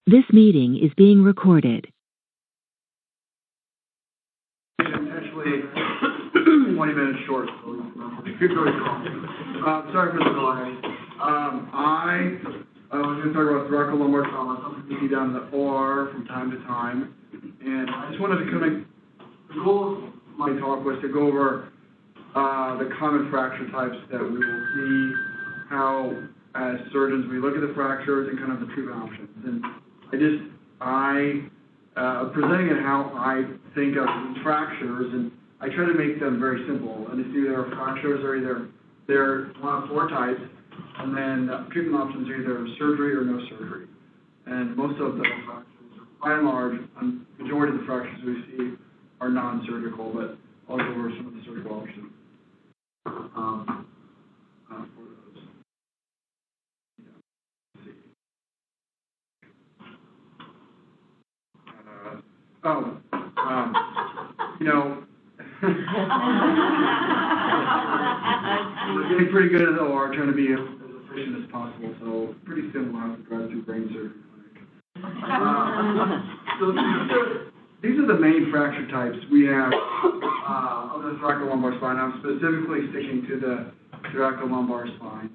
This meeting is being recorded. Actually, 20 minutes short, so keep going strong. Sorry for the delay. I was going to talk about thoracolumbar trauma, something you see down in the OR from time to time. And I just wanted to the goal of my talk was to go over the common fracture types that we will see, how, as surgeons, we look at the fractures and kind of the treatment options. And presenting it how I think of these fractures, and I try to make them very simple. And it's either fractures or they're one of four types, and then treatment options are either surgery or no surgery. And most of the fractures, by and large, the majority of the fractures we see are non-surgical, but I'll go over some of the surgical options for those. We're getting pretty good at the OR, trying to be as efficient as possible, so pretty soon we'll have to drive through brain surgery clinic. So these are the main fracture types we have of the thoracolumbar spine. I'm specifically sticking to the thoracolumbar spine.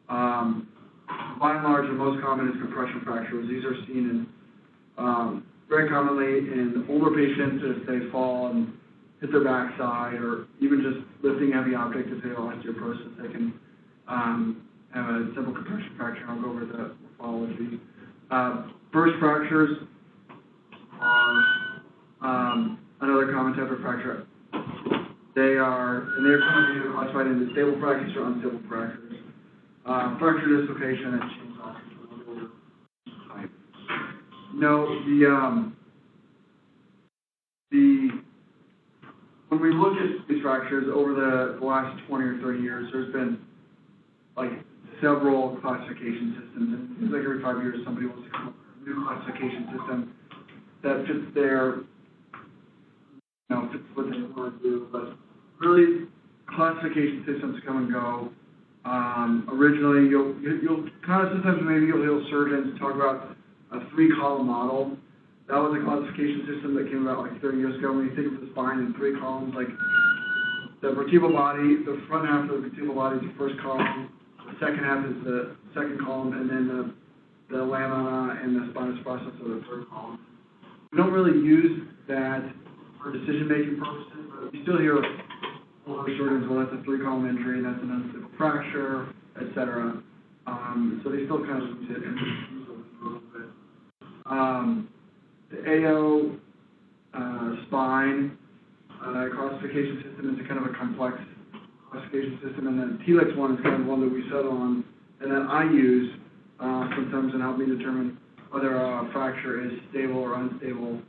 By and large, the most common is compression fractures. These are seen in very commonly in older patients if they fall and hit their backside, or even just lifting heavy objects if they have osteoporosis. They can have a simple compression fracture. I'll go over the morphology. Burst fractures are another common type of fracture. They're classified into stable fractures or unstable fractures. Fracture dislocation and chain fractures. When we look at these fractures over the last 20 or 30 years, there's been several classification systems, and it seems like every 5 years somebody wants to come up with a new classification system that fits fits what they want to do. But really, classification systems come and go. Originally, you'll kind of sometimes maybe you'll hear surgeons talk about a 3-column model. That was a classification system that came about 30 years ago. When you think of the spine in 3 columns, like the vertebral body, the front half of the vertebral body is the first column, the second half is the second column, and then the lamina and the spinous process are the third column. We don't really use that for decision-making purposes, but we still hear older surgeons, well, that's a 3-column injury, and that's an unstable fracture, etc. So they still kind of use it and use it a little bit. The AO spine classification system is a kind of a complex classification system, and then TLEX one is kind of one that we settle on, and that I use sometimes in helping me determine whether a fracture is stable or unstable,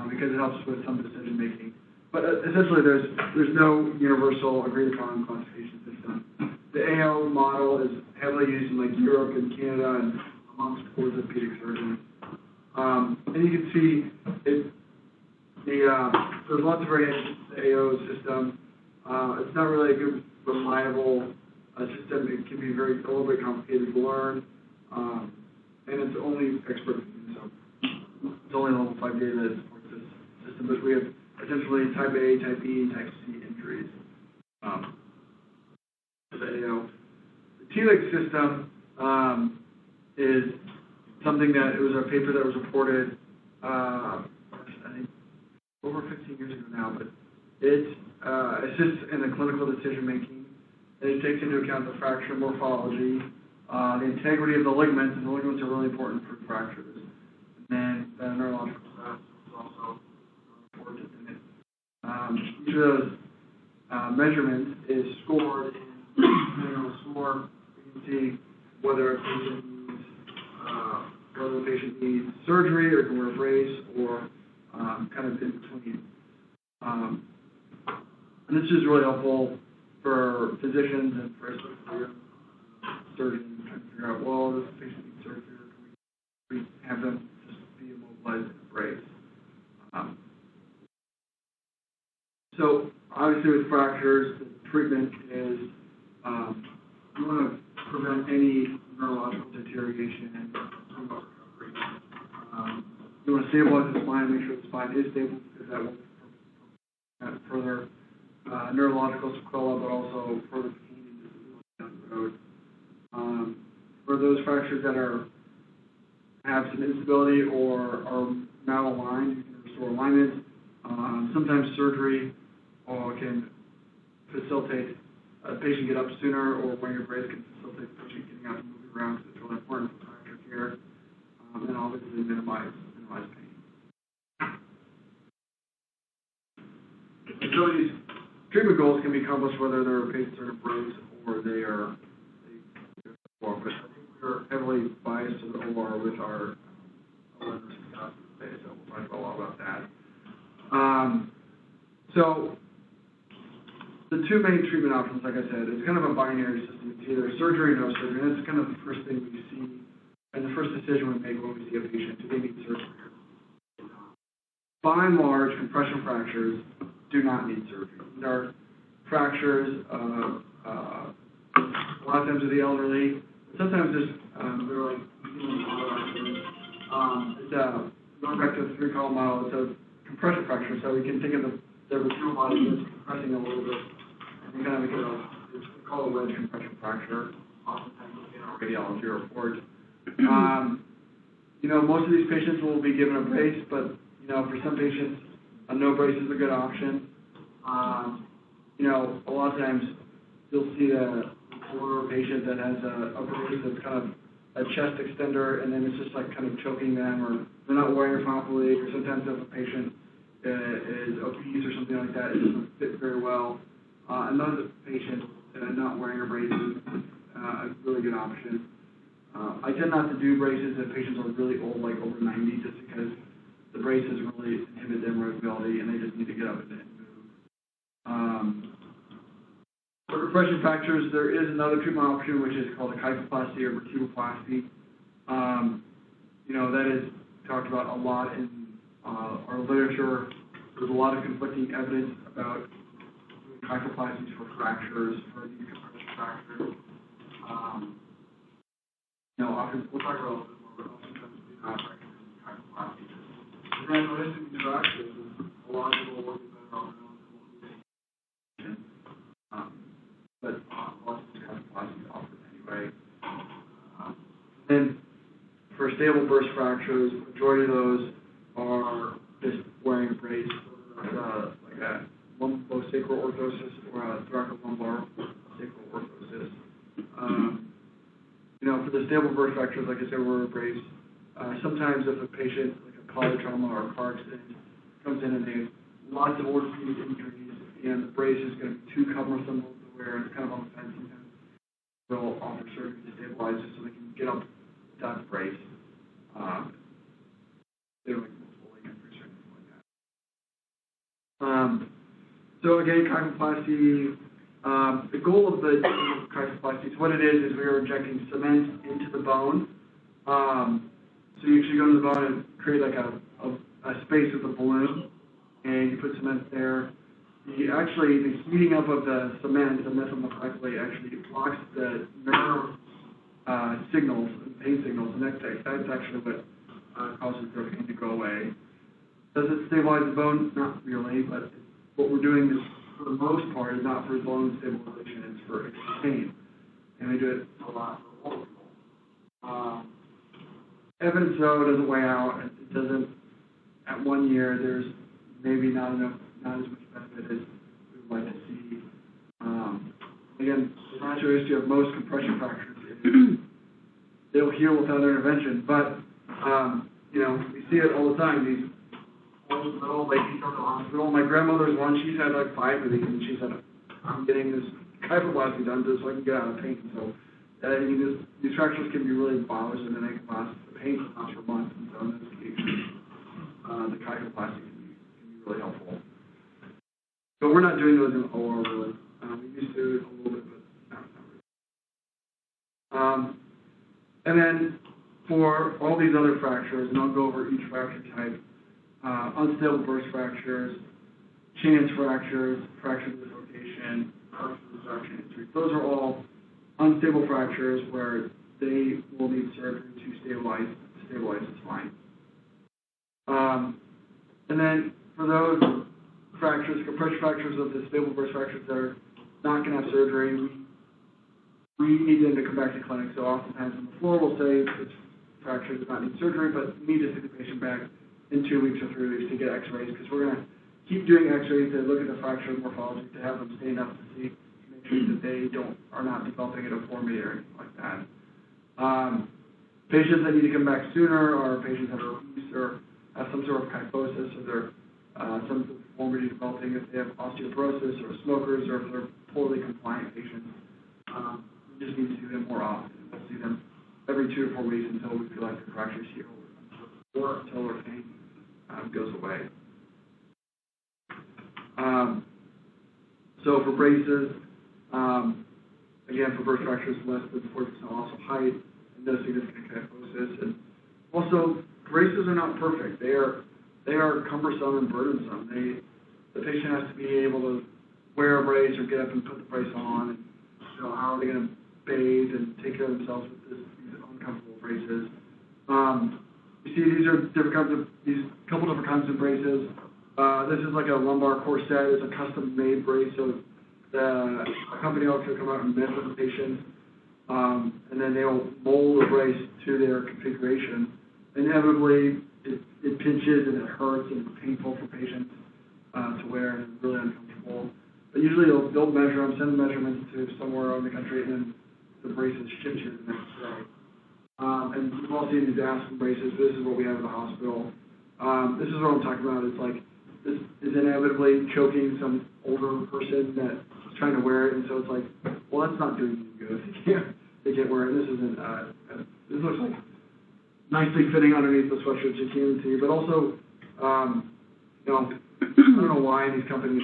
because it helps with some decision making. But essentially, there's no universal agreed upon classification system. The AO model is heavily used in Europe and Canada and amongst orthopedic surgeons. And you can see there's lots of variations to the AO system. It's not really a good, reliable system. It can be a little bit complicated to learn, and it's only expert opinion, so it's only level 5 data that supports this system. But we have essentially type A, type B, type C injuries. The AO. The TLEX system is something that it was a paper that was reported, I think, over 15 years ago now, but it assists in the clinical decision making, and it takes into account the fracture morphology, the integrity of the ligaments, and the ligaments are really important for fractures. And then the neurological status is also important in it. Each of those measurements is scored in a score. You can see whether the patient needs surgery or can wear a brace, or kind of in between. And this is really helpful for physicians and for surgeons trying to figure out, well, does the patient need surgery, or can we have them just be immobilized in a brace? So obviously with fractures, the treatment is you want to prevent any neurological deterioration and recovery. stabilize the spine, make sure the spine is stable, because that will prevent further neurological sequela, but also further pain and disability down the road. For those fractures that have some instability or are malaligned, you can restore alignment. Sometimes surgery can facilitate a patient get up sooner, or wearing a brace can facilitate the patient getting up and moving around, so it's really important for fracture care, and obviously minimize pain. So these treatment goals can be accomplished whether their patients are in a brace or they are OR. But I think we're heavily biased to the OR with our nursing staff today, so we'll talk a lot about that. So the two main treatment options, like I said, it's kind of a binary system. It's either surgery or no surgery. And that's kind of the first thing we see, and the first decision we make when we see a patient. Do they need surgery? By and large, compression fractures do not need surgery. These are fractures, a lot of times with the elderly. Sometimes just they're like, it's going back to the three-column model. It's a compression fracture, so we can think of the vertebral body as compressing a little bit, and we kind of get we call it a wedge compression fracture. Oftentimes in our radiology report. Most of these patients will be given a brace, but for some patients, no brace is a good option. A lot of times you'll see a older patient that has a brace that's kind of a chest extender, and then it's just like kind of choking them, or they're not wearing it properly, or sometimes if a patient is obese or something like that, it doesn't fit very well. And those patients not wearing a brace is a really good option. I tend not to do braces if patients are really old, like over 90, just because the braces really inhibit their mobility, and they just need to get up and move. For compression fractures, there is another treatment option, which is called a kyphoplasty or vertebroplasty. That is talked about a lot in our literature. There's a lot of conflicting evidence about kyphoplasties for fractures, for these compression fractures. Often we'll talk about a little bit more, but oftentimes we do not recommend kyphoplasty. The natural history of these fractures is a lot of people work better on their own than what we but lots of kyphoplasty is offered anyway. Then for stable burst fractures, the majority of those are just wearing a brace, like a lumbosacral orthosis or a thoracolumbar sacral orthosis. For the stable burst fractures, like I said, we're a brace. Sometimes if a patient, like a polytrauma or a car accident, comes in and they have lots of orthopedic injuries, and the brace is going to be too cumbersome to wear, and it's kind of on the fence, sometimes they'll offer surgery to stabilize it so they can get up without the brace. They don't like multiple leg injuries or anything like that. So again, kyphoplasty, the goal of the kyphoplasty, what it is we are injecting cement into the bone. So you actually go to the bone and create like a space with a balloon, and you put cement there. The heating up of the cement, the methylmethacrylate, actually blocks the nerve signals, pain signals, and that's actually what causes the pain to go away. Does it stabilize the bone? Not really, but what we're doing is, for the most part, is not for bone stabilization, it's for pain. And we do it a lot for older people. Evidence, though, doesn't weigh out. It doesn't, at 1 year, there's maybe not as much benefit as we would like to see. Again, the natural history of most compression fractures is they'll heal without intervention, but, we see it all the time. These old ladies come to the hospital. My grandmother's one, she's had like 5 of these, and she said, I'm getting this kyphoplasty done just so I can get out of pain. So, these fractures can be really bothersome, and they can last, the pain can last for months, and so in this case, the kyphoplasty can be really helpful. But we're not doing those in OR, really. We used to a little bit, but not really. And then for all these other fractures, and I'll go over each fracture type, unstable burst fractures, chance fractures, fracture dislocation, partial dissection injury. Those are all unstable fractures where they will need surgery to stabilize the spine. And then for those fractures, compression fractures of the stable burst fractures that are not going to have surgery, we need them to come back to clinic. So oftentimes on the floor we'll say it's fracture does not need surgery, but we need to send the patient back in 2 weeks or 3 weeks to get x-rays, because we're going to keep doing x-rays to look at the fracture morphology, to have them stand up to see, to make sure that they are not developing a deformity or anything like that. Patients that need to come back sooner are patients that are obese or have some sort of kyphosis, or they're some deformity developing if they have osteoporosis, or smokers, or if they're poorly compliant patients. We just need to see them more often. We'll see them every 2 or 4 weeks until we feel like the fracture's healed, or until their pain goes away. So for braces, again, for burst fractures less than 40% loss of height and no significant kyphosis. And also, braces are not perfect. They are cumbersome and burdensome. The patient has to be able to wear a brace or get up and put the brace on. And, how are they going to bathe and take care of themselves with these uncomfortable braces? You see, these are couple different kinds of braces. This is like a lumbar corset. It's a custom-made brace, so a company will come out and measure the patient, and then they'll mold the brace to their configuration. Inevitably, it pinches and it hurts and it's painful for patients to wear, and it's really uncomfortable. But usually they'll measure them, send the measurements to somewhere around the country, and then the brace is shipped here the next day. And we've all seen these Aspen braces. This is what we have at the hospital. This is what I'm talking about. It's like, this is inevitably choking some older person that is trying to wear it, and so it's like, well, that's not doing you good. They can't wear it. This isn't, this looks like nicely fitting underneath the sweatshirt you can't see, but also, I don't know why these companies,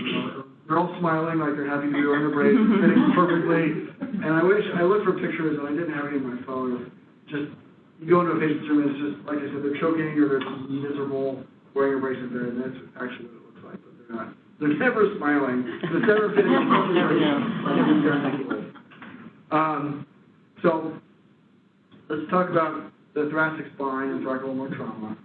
they're all smiling like they're happy to be wearing the brace, fitting perfectly, and I looked for pictures and I didn't have any on my phone. Just, you go into a patient's room and it's just, like I said, they're choking or they're miserable wearing a brace in there, and that's actually what it looks like, but they're not. They're never smiling. They're never fitting perfectly like they're ridiculous. So, let's talk about the thoracic spine and thoracolumbar trauma.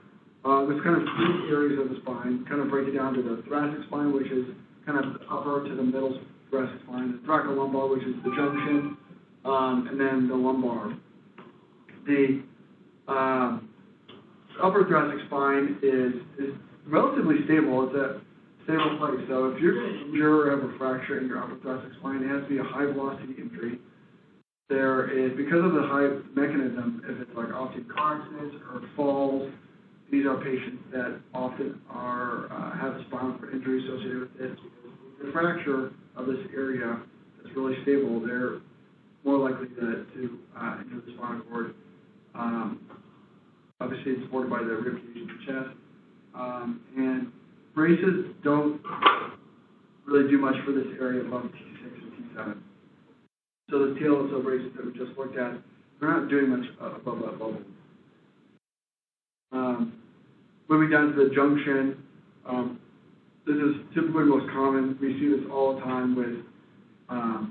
There's kind of 3 areas of the spine, kind of break it down to the thoracic spine, which is kind of the upper to the middle thoracic spine, the thoracolumbar, which is the junction, and then the lumbar. The upper thoracic spine is relatively stable. It's a stable place. So if you're going to injure or have a fracture in your upper thoracic spine, it has to be a high velocity injury. There is, because of the high mechanism, if it's like often car accidents or falls, these are patients that often have a spinal cord injury associated with it. The fracture of this area that's really stable, they're more likely to injure the spinal cord. Obviously, it's supported by the rib cage and the chest. And braces don't really do much for this area above T6 and T7. So the TLSO braces that we just looked at, they're not doing much above that level. Moving down to the junction, this is typically most common. We see this all the time with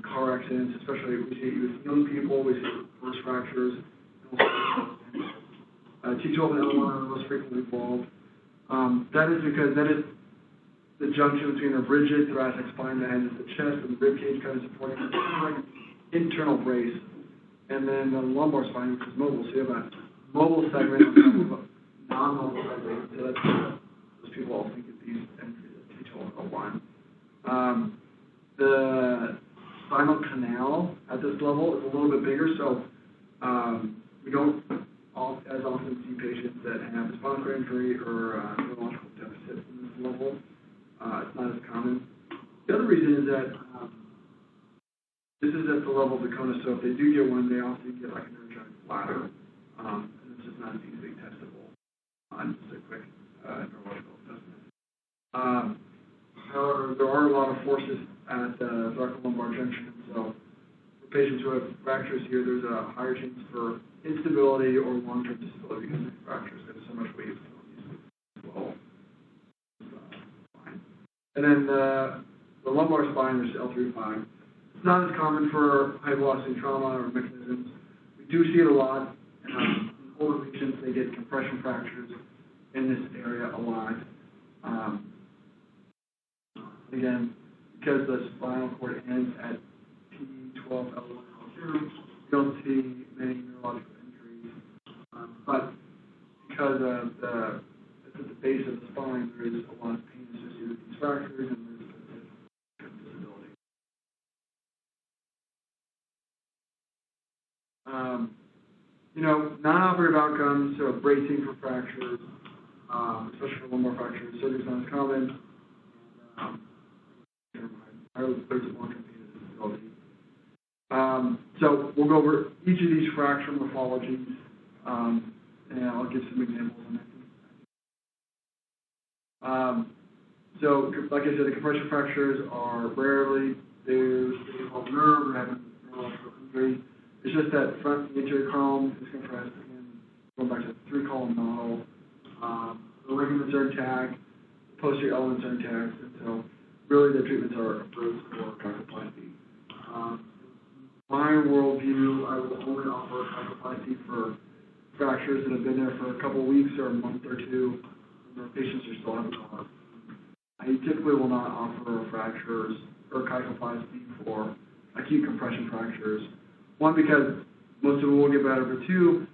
car accidents, especially we see it with young people. We see burst fractures. T12 and L1 are most frequently involved. That is because that is the junction between a rigid thoracic spine that handles the chest and the rib cage kind of supporting it, like an internal brace, and then the lumbar spine, which is mobile. So you have a mobile segment on top of a non-mobile segment. So that's those people all think of these entries as T12 and L1. The spinal canal at this level is a little bit bigger, so we don't as often see patients that have a spinal cord injury or neurological deficit in this level. It's not as common. The other reason is that this is at the level of the conus, so if they do get one, they often get like an energetic bladder, and it's just not as easily testable on just a quick neurological assessment. However, there are a lot of forces at the thoracolumbar junction, so for patients who have fractures here, there's a higher chance for instability or long-term disability because of these fractures. There's so much weight as well. And then the lumbar spine, there's L3-5. It's not as common for high-velocity trauma or mechanisms. We do see it a lot. In older patients, they get compression fractures in this area a lot. Again, because the spinal cord ends at T12, L1, L2, you don't see many neurological injuries. But because of it's at the base of the spine, there is a lot of pain associated with these fractures, and there's disability. Non-operative outcomes, so bracing for fractures, especially for lumbar fractures, surgery is not as common. There's a long-term pain and disability. So we'll go over each of these fracture morphologies, and I'll give some examples on that. So, like I said, the compression fractures are rarely, they involve nerve or have a neurological injury. It's just that front anterior column is compressed, again, going back to the 3-column model. The ligaments are intact, the posterior elements are intact, and so really the treatments are approved for kyphoplasty. My worldview, I will only offer kyphoplasty for fractures that have been there for a couple of weeks or a month or two, and the patients are still having a lot of pain. I typically will not offer fractures or kyphoplasty for acute compression fractures. One, because most of them will get better, but two,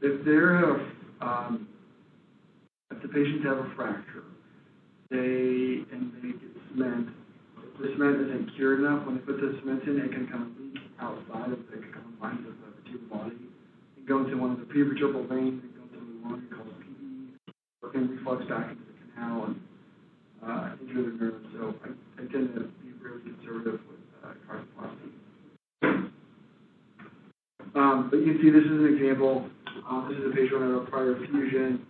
if the patients have a fracture, they get cement. If the cement isn't cured enough, when they put the cement in, it can kind of leak outside of the confines of the vertebral body and go into one of the prevertebral veins and go into the lung called PE, or can reflux back into the canal and injure the nerve. So I tend to be really conservative with kyphoplasty. But you can see this is an example. This is a patient who had a prior fusion.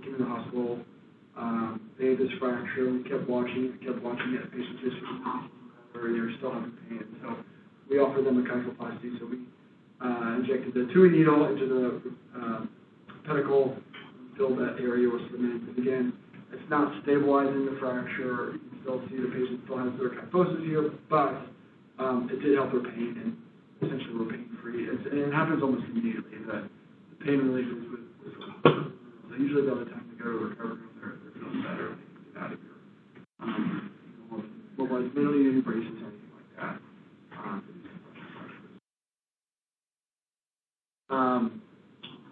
Came in the hospital. They had this fracture. We kept watching it. The patient just and they're still having pain. So we offered them a kyphoplasty. So we injected the 2E needle into the pedicle and filled that area with cement. And again, it's not stabilizing the fracture. You can still see the patient still has their kyphosis here, but it did help their pain, and essentially we're pain-free. And it happens almost immediately. The pain relief is with so usually by the time they go to the recovery room, they're feeling better and they can get out of here. Mobilize minimally any braces or anything like that.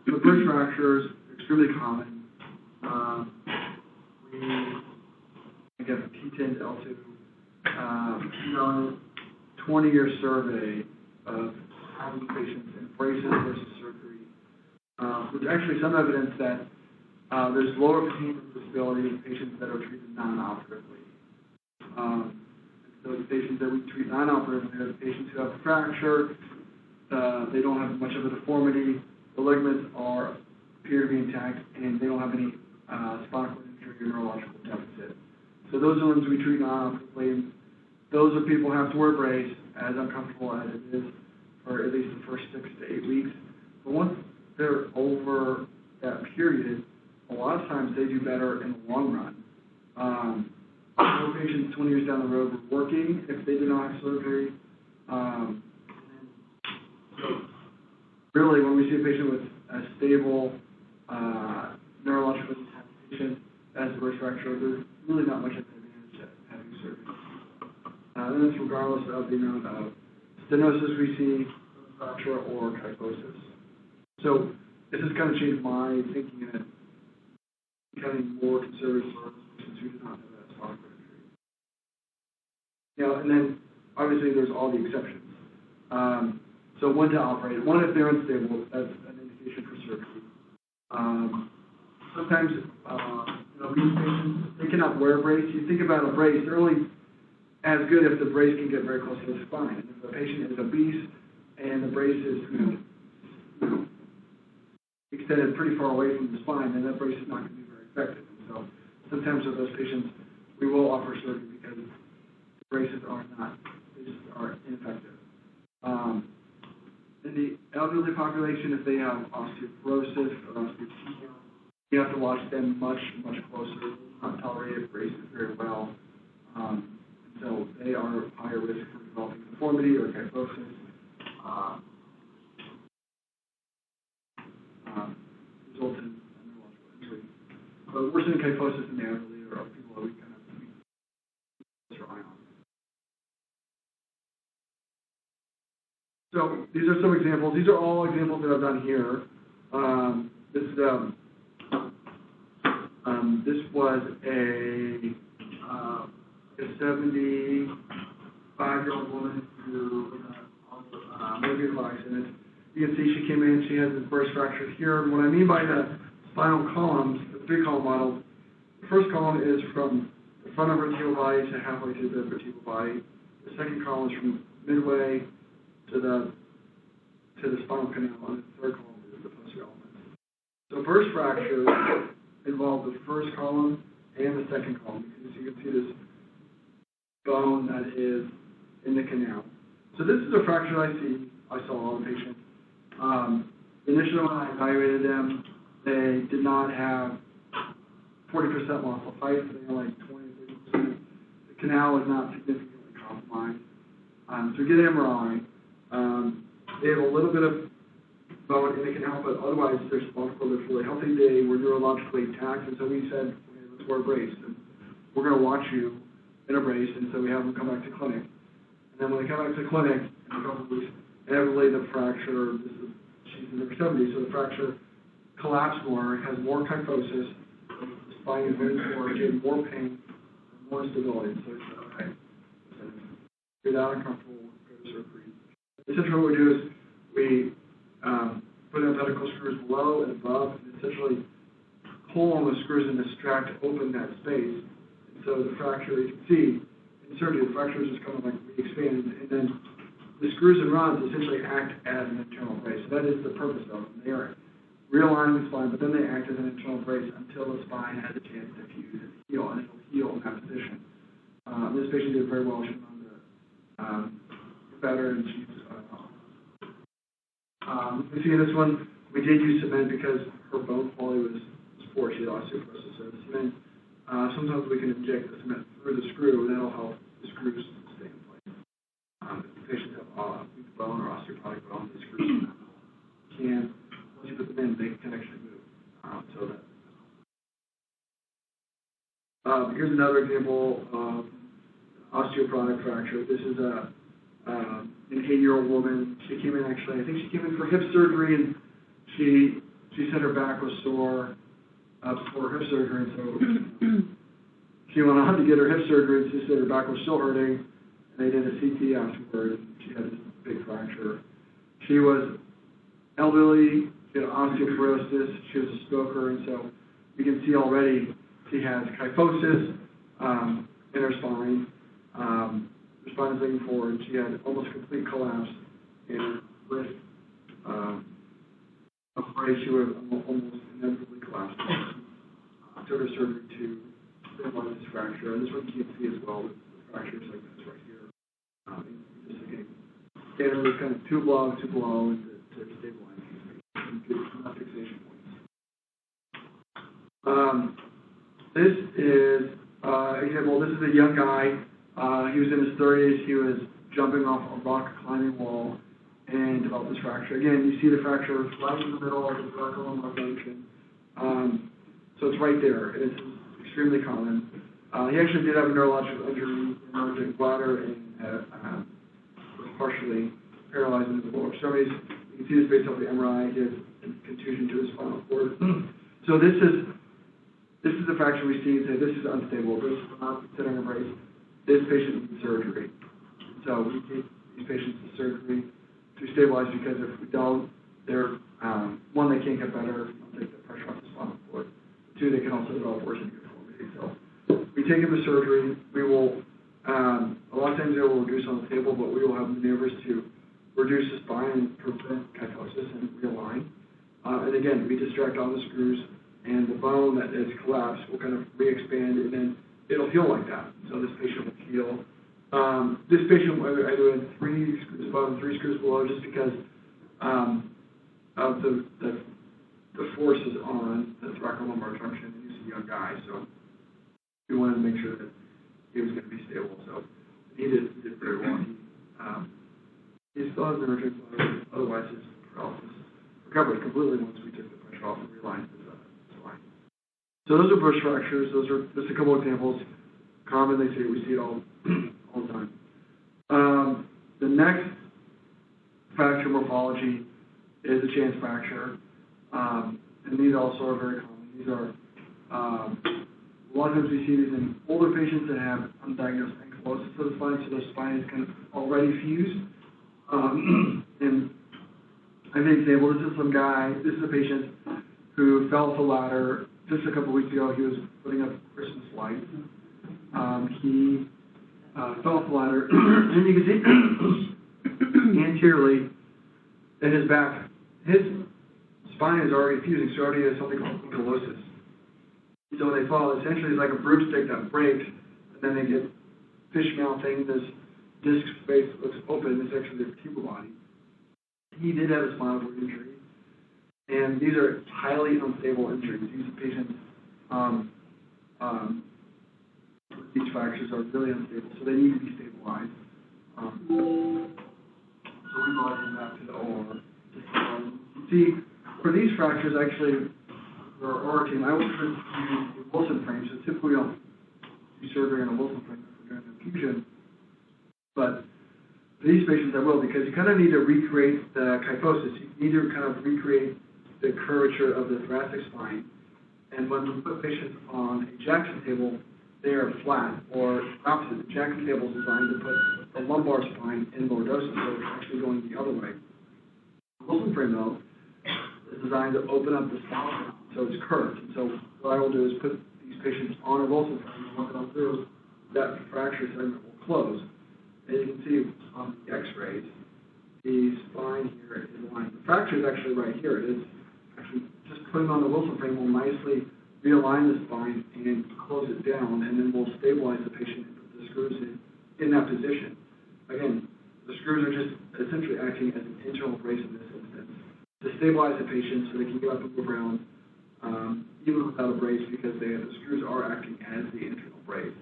The bridge fractures are extremely common. We get a T10 to L2. 20-year survey of having patients in braces versus surgery. There's actually some evidence that there's lower pain and disability in patients that are treated non-operatively. So the patients that we treat non-operatively are the patients who have a fracture. They don't have much of a deformity. The ligaments appear to be intact, and they don't have any spinal cord injury or neurological deficit. So those are the ones we treat non-operatively. Those are people who have to wear a brace, as uncomfortable as it is, for at least the first 6 to 8 weeks. But once they're over that period, a lot of times they do better in the long run. More patients 20 years down the road were working if they did not have surgery. So really, when we see a patient with a stable neurological patient as a wrist fracture, there's really not much advantage to having surgery. And that's regardless of the amount of stenosis we see, fracture, or kyphosis. So this has kind of changed my thinking in becoming more conservative for patients who do not have that spinal cord injury. And then obviously there's all the exceptions. So when to operate. One, if they're unstable, that's an indication for surgery. Sometimes, these patients, they cannot wear a brace. You think about a brace, they're only as good if the brace can get very close to the spine. If the patient is obese and the brace is, extended pretty far away from the spine, then that brace is not going to be very effective. And so sometimes with those patients, we will offer surgery because the braces are ineffective. In the elderly population, if they have osteoporosis or osteopenia, you have to watch them much, much closer. They not tolerate braces very well. So they are higher risk for developing deformity or kyphosis. Results in neurological injury. But worsening kyphosis in the elderly are people that we kind of rely on. So these are some examples. These are all examples that I've done here. This was a 75-year-old woman who was a motor vehicle accident. You can see she came in, she has this burst fractures here. And what I mean by the spinal columns, the 3-column model, the first column is from the front of her vertebral body to halfway to the vertebral body. The second column is from midway to the spinal canal, and the third column is the posterior element. So burst fractures involve the first column and the second column, because you can see this bone that is in the canal. So this is a fracture I saw on a patient. Initially when I evaluated them, they did not have 40% loss of height, they had like 20-30%. The canal was not significantly compromised. So we get an MRI. They have a little bit of bone in the canal, but otherwise their spinal cord is fully healthy. They were neurologically intact, and so we said, okay, let's wear a brace. And we're going to watch you in a brace, and so we have them come back to clinic. And then when they come back to clinic in a couple of weeks, inevitably the fracture, she's in her 70s, so the fracture collapsed more, has more kyphosis, the spine is very sore, getting more pain, more instability. So it's okay. If you're that uncomfortable, go to surgery. Essentially what we do is we put in pedicle screws below and above, and essentially pull on the screws in this track to open that space. And so the fracture, you can see, in surgery, the fracture is just kind of like re-expanded, and then the screws and rods essentially act as an internal brace. So that is the purpose of them. They are realigning the spine, but then they act as an internal brace until the spine has a chance to fuse and heal, and it'll heal in that position. This patient did very well. She went on to better, and she's you can see in this one, we did use cement because her bone quality was poor. She had osteoporosis. So the cement, sometimes we can inject the cement through the screw, and that'll help the screws stay in place. If the patients have weak bone or osteoporotic bone, the screws can, once you put them in, they can actually move. Here's another example of osteoporotic fracture. This is an 8-year-old woman. She came in actually, I think she came in for hip surgery, and she said her back was sore before hip surgery, and so she went on to get her hip surgery, and she said her back was still hurting, and they did a CT afterward, and she had this big fracture. She was elderly, she had osteoporosis, she was a smoker, and so you can see already she has kyphosis in her spine. Her spine is leaning forward. She had almost complete collapse, and with a brace, she would almost inevitably collapse. Took her surgery to stabilize this fracture, and this one you can see as well with fractures like this right here. Just again, standard kind of too low, and to stabilize these and get enough fixation points. This is example. This is a young guy. He was in his 30s. He was jumping off a rock climbing wall and developed this fracture. Again, you see the fracture right in the middle of the thoracolumbar junction. So it's right there. It's extremely common. He actually did have a neurological injury, emergent bladder, and was partially paralyzed in his lower extremities. You can see this based off the MRI. He has contusion to his spinal cord. So this is the fracture we see and say this is unstable. This is not considering a brace. This patient needs surgery. So we take these patients to surgery to stabilize, because if we don't, they're one, they can't get better. They'll take the pressure off the spinal cord. Two, they can also develop worsening deformity. So we take them to surgery. We will a lot of times they will reduce on the table, but we will have maneuvers to reduce the spine and prevent kyphosis and realign. And again, we distract all the screws, and the bone that is collapsed will kind of re-expand, and then it'll heal like that. So this patient will heal. This patient, I do have 3 screws above and 3 screws below, just because of the forces on the thoracolumbar junction, and he's a young guy, so we wanted to make sure that he was going to be stable. So he did very well. He still has emergent bladder, otherwise his paralysis recovered completely once we took the pressure off and realigned his spine. So those are bush fractures. Those are just a couple examples. Common, we see it all the time. The next fracture morphology is a chance fracture, and these also are very common. These are a lot of times we see these in older patients that have undiagnosed ankylosis of the spine, so their spine is kind of already fused. And I have an example. This is some guy. This is a patient who fell off a ladder just a couple weeks ago. He was putting up Christmas lights. He fell off the ladder, and you can see anteriorly in his back, his spine is already fusing, so already has something called ankylosis. So when they fall, essentially it's like a broomstick that breaks, and then they get fish mouthing. This disc space looks open. It's actually their vertebral body. He did have a spinal cord injury, and these are highly unstable injuries. These patients these fractures are really unstable, so they need to be stabilized. So we brought them back to the OR. See, for these fractures, actually, for our team, I would use a Wilson frame. So typically, I'll do surgery on a Wilson frame for doing infusion. But for these patients, I will, because you kind of need to recreate the kyphosis. You need to kind of recreate the curvature of the thoracic spine. And when we put patients on a Jackson table, they are flat, or opposite. The Jackson table is designed to put the lumbar spine in lordosis, so it's actually going the other way. The Wilson frame, though, is designed to open up the spinal column, so it's curved. And so what I will do is put these patients on a Wilson frame, and once I'm through, that fracture segment will close. And you can see on the X-rays, the spine here is aligned. The fracture is actually right here. It is actually just putting on the Wilson frame will nicely realign the spine and close it down, and then we'll stabilize the patient and put the screws in that position. Again, the screws are just essentially acting as an internal brace in this instance to stabilize the patient so they can get up and move around even without a brace, because the screws are acting as the internal brace.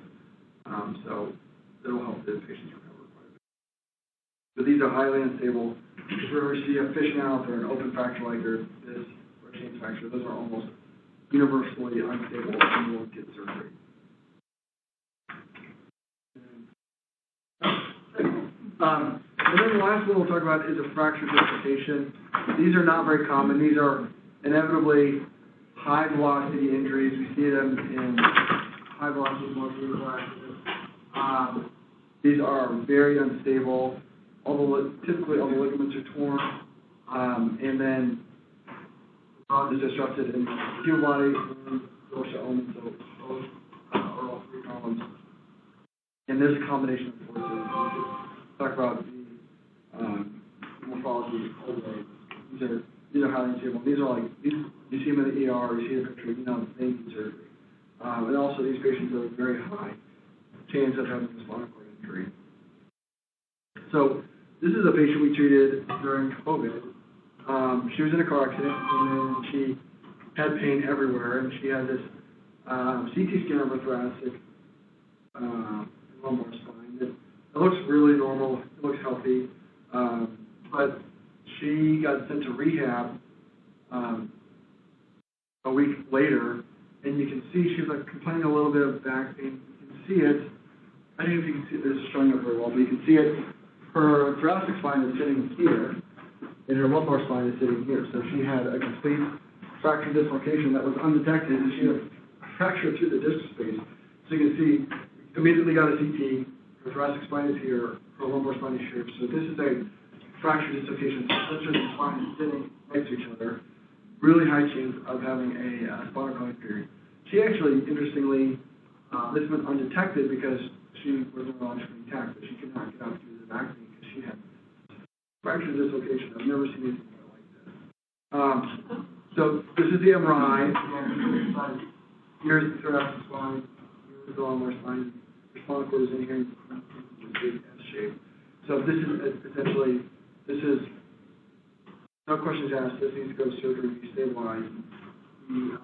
So that will help the patients recover quite a bit. But these are highly unstable. If you ever see a fish mouth or an open fracture like this, or a chain fracture, those are almost universally unstable and will get surgery. And then the last one we'll talk about is a fracture dislocation. These are not very common. These are inevitably high velocity injuries. We see them in high velocity motor fractures. These are very unstable. Typically all the ligaments are torn, and then is disrupted in the vertebral body and dorsal element, so both or all three columns. And there's a combination of forces. We talk about the morphology of the these are highly unstable. These are like you see them in the ER, you see the picture, they need surgery. And also these patients have a very high chance of having a spinal cord injury. So this is a patient we treated during COVID. She was in a car accident, and then she had pain everywhere, and she had this CT scan of her thoracic lumbar spine. It looks really normal. It looks healthy, but she got sent to rehab a week later, and you can see she's like complaining a little bit of back pain. You can see it. I don't know if you can see this is showing up very well, but you can see it. Her thoracic spine is sitting here, and her lumbar spine is sitting here. So she had a complete fracture dislocation that was undetected, and she had a fracture through the disc space. So you can see, immediately got a CT. Her thoracic spine is here. Her lumbar spine is here. So this is a fracture dislocation. So essentially the spine is sitting next to each other. Really high chance of having a spinal cord injury. She actually, interestingly, this went undetected because she was neurologically intact, but she could not get out through the back knee because she had fracture dislocation. I've never seen anything like this. So this is the MRI. Here's the thoracic spine. Here's the lumbar spine. The spinal cord is in here. It's a big S shape. So this is essentially, no questions asked. This needs to go to surgery to be stabilized. We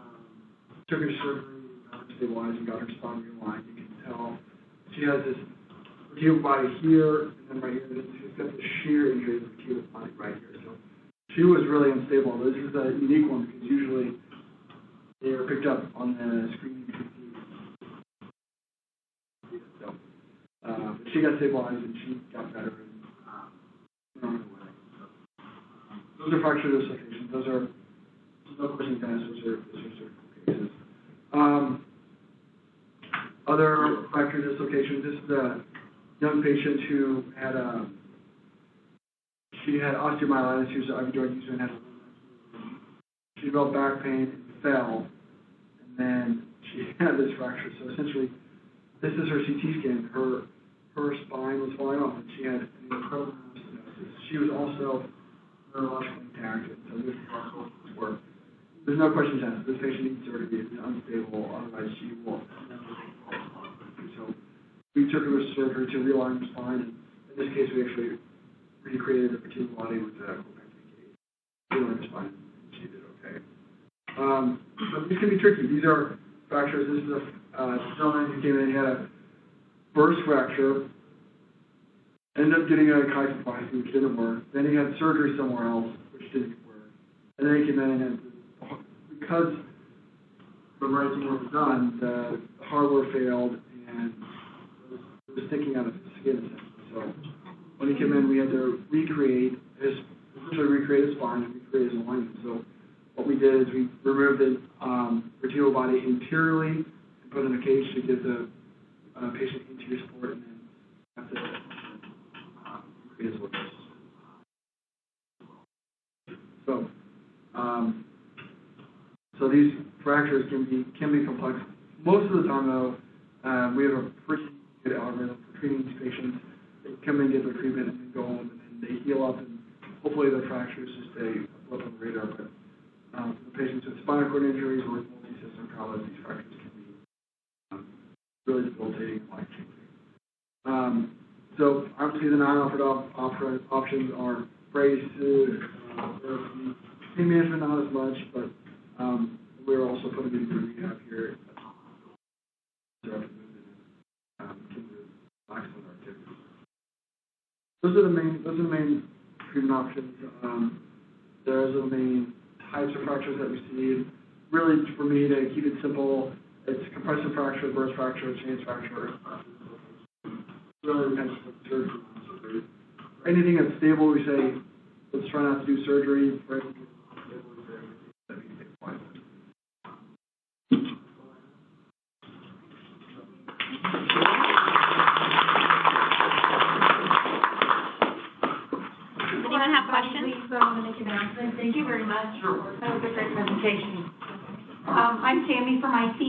took her to surgery, got her stabilized, and got her spine realigned. You can tell she has this vertebral body here, and then right here. She's got this shear injury to the vertebral body right here. So she was really unstable. This is a unique one because usually they were picked up on the screening. So, but she got stabilized and she got better and went on her way. So, those are fracture dislocations. Those are no questions asked. Those are surgical cases. Other fracture dislocations. This is a young patient who had she had osteomyelitis. She was an IV drug user and had she developed back pain and fell, and then she had this fracture. So essentially, this is her CT scan. Her spine was falling off, and she had an incredible stenosis. She was also neurologically intact, and so this is work. There's no questions asked. This patient needs surgery. It's unstable. Otherwise, she will never fall. So we took her to surgery to realign her spine, and in this case, we actually recreated the vertebral body with a copectomy cage. Realigned her spine, and she did okay. But these can be tricky. These are fractures. This is a gentleman who came in, he had a burst fracture, ended up getting a kyphoplasty, which didn't work. Then he had surgery somewhere else, which didn't work. And then he came in and because the right thing was done, the hardware failed and it was sticking out of his skin. So when he came in, we had to recreate his spine and recreate his alignment. So what we did is we removed the vertebral body anteriorly and put in a cage to give the patient anterior support, and then have to recreate his organs. So these fractures can be complex. Most of the time, though, we have a pretty good algorithm for treating these patients. They come in, get their treatment, and then go home, and then they heal up, and hopefully their fractures just stay up on the radar. But for the patients with spinal cord injuries or with multi-system traumas, these fractures can be really debilitating and life-changing. So obviously the non-operative options are braces, pain management, not as much, but we're also putting in the rehab here. Those are the main treatment options. Those are the main types of fractures that we see. Really, for me, to keep it simple, it's compressive fracture, burst fracture, chain fracture. Really depends on surgery. For anything that's stable, we say, let's try not to do surgery. For anything that's unstable, we say, that we can take a Anyone have questions? Please, I'm going to make an announcement. Thank you very much. Sure. That was a great presentation. I'm Tammy from IT.